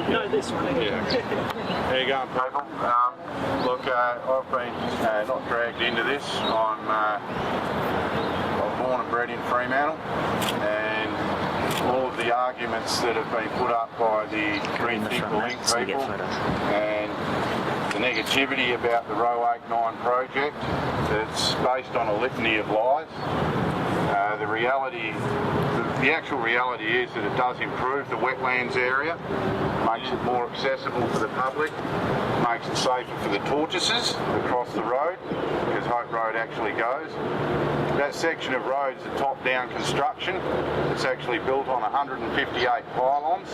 No, this one. Yeah. There you go, people. Look, I've been not dragged into this. I'm born and bred in Fremantle, and all of the arguments that have been put up by the Rethink the Link people and the negativity about the Roe 89 project, it's based on a litany of lies. The actual reality is that it does improve the wetlands area, makes it more accessible for the public, makes it safer for the tortoises across the road, because Hope Road actually goes. That section of road is a top-down construction. It's actually built on 158 pylons,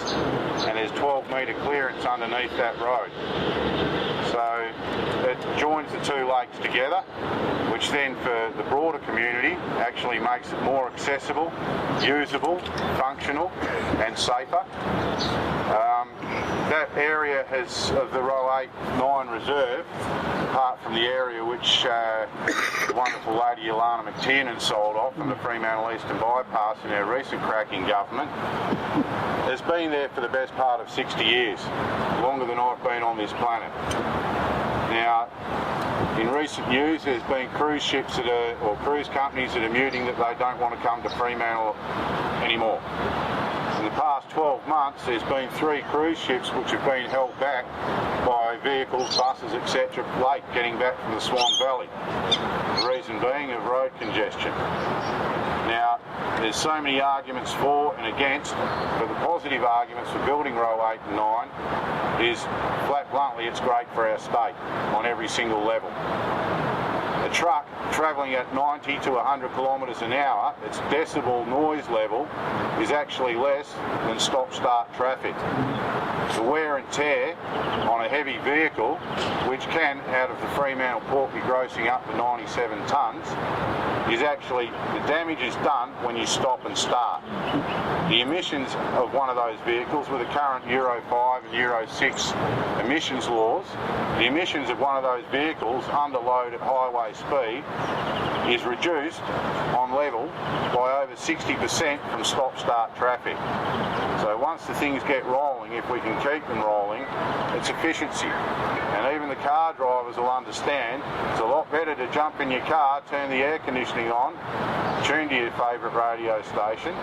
and there's 12-metre clearance underneath that road. So it joins the two lakes together, which then for the broader community actually makes it more accessible, usable, functional and safer. That area has, of the Roe 89 reserve, apart from the area which the wonderful lady Ilana McTiernan sold off from the Fremantle Eastern Bypass in her recent cracking government, has been there for the best part of 60 years, longer than I've been on this planet. Now, in recent years, there's been cruise ships or cruise companies that are muting that they don't want to come to Fremantle anymore. In the past 12 months, there's been 3 cruise ships which have been held back by vehicles, buses, etc., late getting back from the Swan Valley. The reason being of road congestion. Now, there's so many arguments for and against, but the positive arguments for building Roe 89 is, flat bluntly, it's great for our state on every single level. A truck travelling at 90 to 100 kilometres an hour, its decibel noise level is actually less than stop-start traffic. The wear and tear on a heavy vehicle, which can, out of the Fremantle port, be grossing up to 97 tonnes, is actually, the damage is done when you stop and start. The emissions of one of those vehicles, with the current Euro 5 and Euro 6 emissions laws, the emissions of one of those vehicles under load at highway speed is reduced on level by over 60% from stop-start traffic. So once the things get rolling, if we can keep them rolling, it's efficiency. And even the car drivers will understand it's a lot better to jump in your car, turn the air conditioning on, tune to your favourite radio station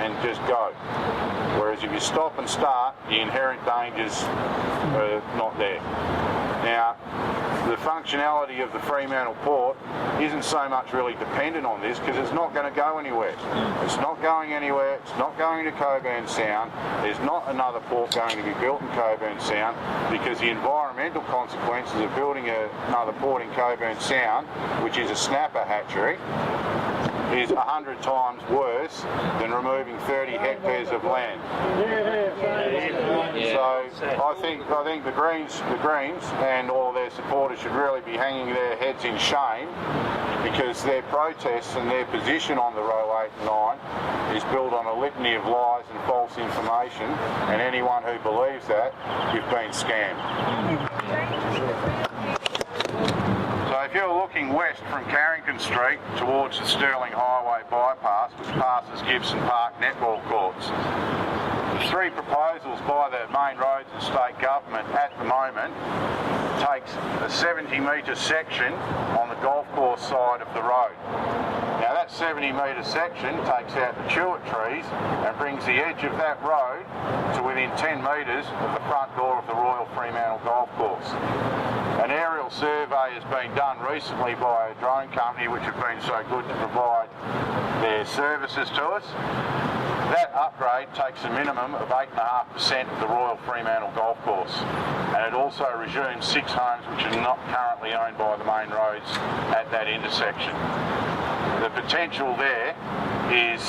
and just go. Whereas if you stop and start, the inherent dangers are not there. Now, the functionality of the Fremantle port isn't so much really dependent on this, because it's not going to go anywhere. It's not going anywhere. It's not going to Cockburn Sound. There's not another port going to be built in Cockburn Sound, because the environmental consequences of building another port in Cockburn Sound, which is a snapper hatchery, is 100 times worse than removing 30 hectares of land. So I think the Greens and all their supporters should really be hanging their heads in shame, because their protests and their position on the Roe 89 is built on a litany of lies and false information, and anyone who believes that, you've been scammed. So if you're looking west from Carrington Street towards the Stirling Highway bypass, which passes Gibson Park netball courts, the 3 proposals by the Main Roads and State Government at the moment takes a 70-metre section on the golf course side of the road. Now that 70-metre section takes out the tulip trees and brings the edge of that road to within 10 metres of the front door of the Royal Fremantle Golf Course. An aerial survey has been done recently by a drone company which have been so good to provide their services to us. That upgrade takes a minimum of 8.5% of the Royal Fremantle Golf Course, and it also resumes 6 homes which are not currently owned by the Main Roads at that intersection. The potential there is,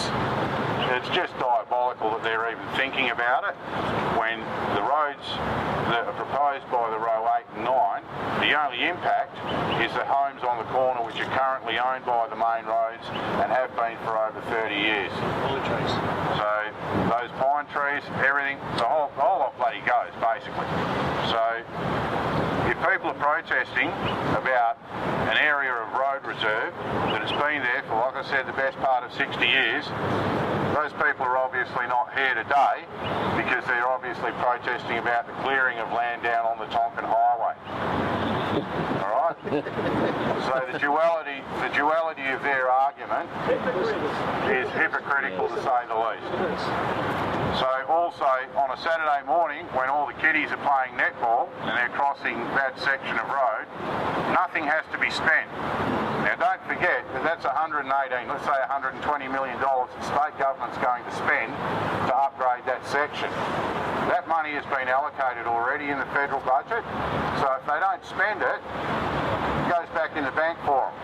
it's just diabolical that they're even thinking about it, when the roads that are proposed by the Roe 89, the only impact is the homes on the corner which are currently owned by the Main Roads and have been for over 30 years. All the trees. So those pine trees, everything, the whole lot bloody goes, basically. So if people are protesting about an area of road reserve that has been there for, like like I said, the best part of 60 years. Those people are obviously not here today because they're obviously protesting about the clearing of land down on the Tonkin Highway. All right? So the duality of their argument is hypocritical to say the least. So also on a Saturday morning when all the kiddies are playing netball and they're crossing that section of road, nothing has to be spent. Now don't forget that that's 118, let's say $120 million the state government's going to spend to upgrade that section. That money has been allocated already in the federal budget, so if they don't spend it, it goes back in the bank for them.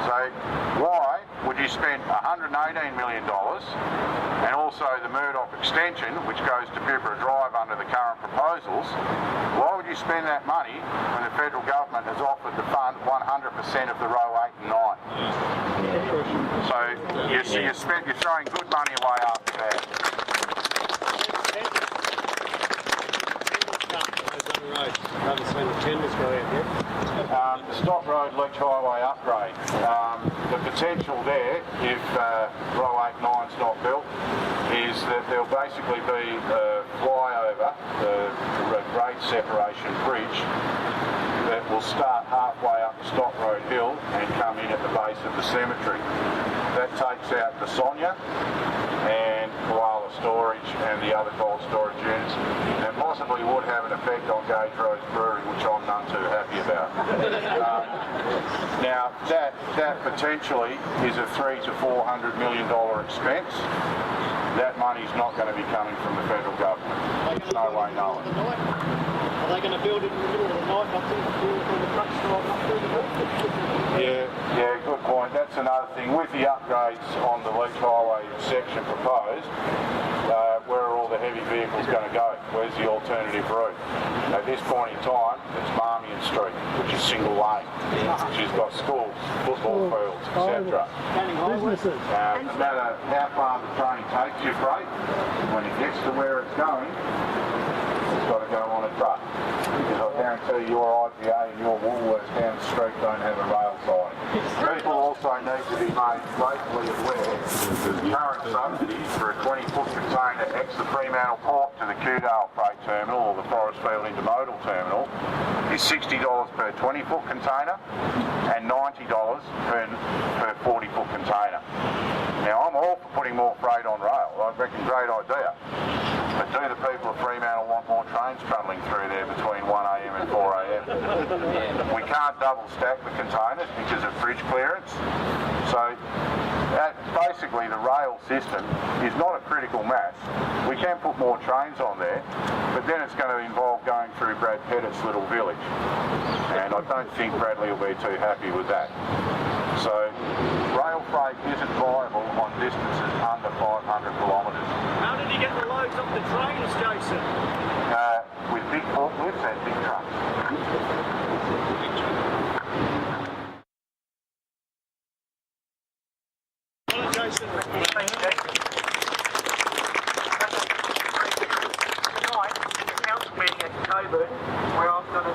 So why would you spend $118 million and also the Murdoch extension, which goes to Bibra Drive under the current proposals, why would you spend that money when the federal government has offered to fund 100% of the row 8 and 9? So you're throwing good money away after that. The Stop Road Leach Highway upgrade. The potential there, if row 8 and 9's not built, is that there'll basically be a flyover, the grade separation bridge, that will start halfway up the Stop Road Hill and come in at the base of the cemetery. That takes out the Sonia and Koala Storage and the other cold storage units, and possibly would have an effect on Gage Rose Brewery, which I'm none too happy about. Now that potentially is a $300 to $400 million expense. That money's not going to be coming from the federal government. There's no way knowing. Are they going to build it in the middle of the night, not through the trucks driving up through the night? Yeah, good point. That's another thing. With the upgrades on the Leach Highway section proposed, where are all the heavy vehicles going to go? Where's the alternative route? At this point in time, it's Marmion Street, which is single lane. She's got schools, football fields, etc. Businesses. No matter how far the train takes you, freight, when it gets to where it's going, it's got to go on a truck. Because I guarantee your IGA and your Woolworths down the street don't have a rail siding. People also need to be made locally aware that the current subsidies for a 20-foot container ex the Fremantle Port to the Kewdale Freight Terminal or the Forestfield Intermodal Terminal is $60 per 20-foot container and $90 per 40-foot container. Now I'm all for putting more freight on rail. I reckon great idea. But do the people of Fremantle want more trains travelling through there between 1am and 4am? We can't double stack the containers because of bridge clearance. So basically the rail system is not a critical mass. We can put more trains on there, but then it's going to involve going through Brad Pettit's little village. And I don't think Bradley will be too happy with that. So rail freight isn't viable on distances under 500 kilometres. How did you get the loads off the trains, Jason? With big forklifts and big trucks. Jason. Tonight, the council meeting at Coburn, where I've got a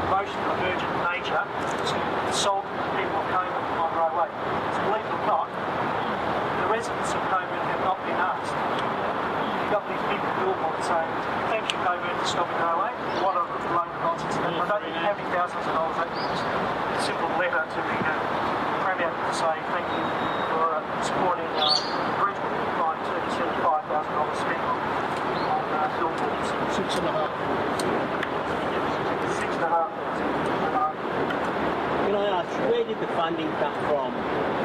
motion of urgent nature to solve the people of Coburn on row 8. So believe it or not, the residents of Coburn have not been asked. You've got these big billboards saying, thank you Coburn for stopping row 8. What a load of nonsense. I don't think how many thousands of dollars that is. A simple letter to the Premier to say thank you for supporting Bridge by $75,000 spent on billboards. $6,500. Can I ask, where did the funding come from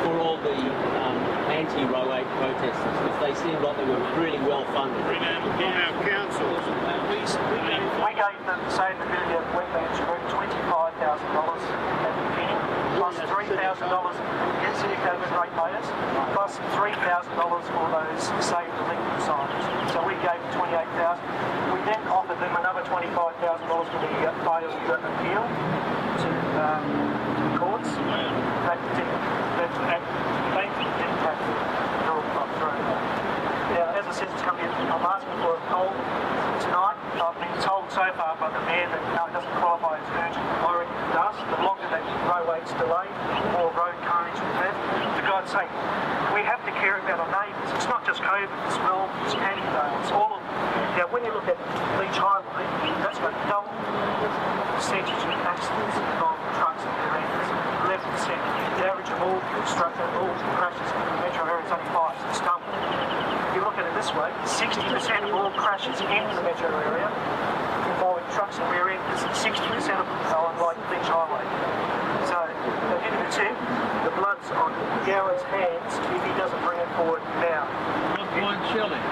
for all the anti-row 8 protesters? Because they seemed like they were really well funded. From our councils. We gave them, say, the Billiard Wetlands Group $25,000 at the beginning, plus $3,000 City of Coburn ratepayers, plus $3,000 for those Save the Lincoln signs. So we gave them $28,000. We then offered them another $25,000 for the failed appeal to the courts. That thankfully didn't have the bill got through. Now, as I said, I'm asking for a poll tonight. I've been told so far by the mayor that no, it doesn't qualify as urgent. I reckon it does. The longer that row 8's delayed, the more road carnage we've had. The guy this way, 60% of all crashes in the metro area involving trucks and rear enders, 60% of them are on Leighton Beach Highway. So, at the end of the tip, the blood's on Gowan's hands if he doesn't bring it forward now. Blind shelling.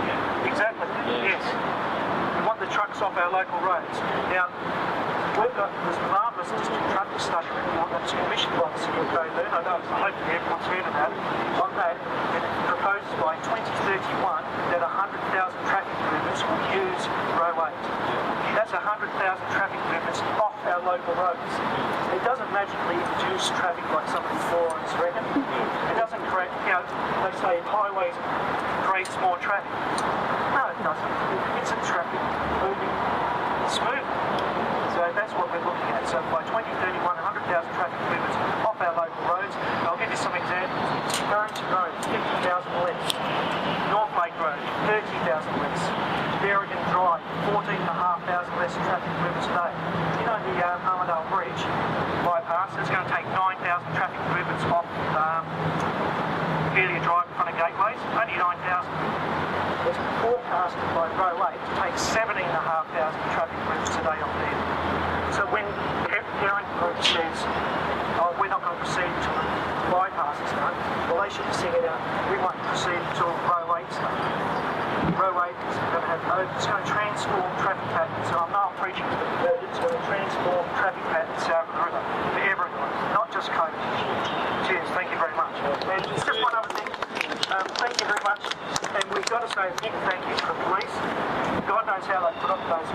Exactly, yes. We want the trucks off our local roads. Now, we've got this marvellous district traffic study report that's commissioned by the City of Coburn. I know, hopefully everyone's heard of that. On that, it proposes by 2031 that 100,000 traffic movements will use row 8. That's 100,000 traffic movements off our local roads. It doesn't magically reduce traffic like some of these morons reckon. It doesn't create, they say highways creates more traffic. No, it doesn't. It's a traffic moving smoothly. So that's what we're looking at. So by 2031, 100,000 traffic movements off our local roads. I'll give you some examples. Barrington Road, 50,000 less. North Lake Road, 30,000 less. Berrigan Drive, 14,500 less traffic movements a day. You know the Armadale Bridge bypass, it's going to take 9,000 traffic movements off Amelia Drive in front of Gateways, only 9,000. It's forecasted by row 8 to take 17,500 traffic movements a day off there. So when Darren Group says, oh, we're not going to proceed until the bypass is done, well, they should have said it out. We won't proceed until row 8's done. Row 8 is going to have, it's going to transform traffic patterns. So I'm not preaching to the converted, it's going to transform traffic patterns south of the river for everyone, not just Coburn. Cheers, thank you very much. And just one other thing, thank you very much. And we've got to say a big thank you to the police. God knows how they put up those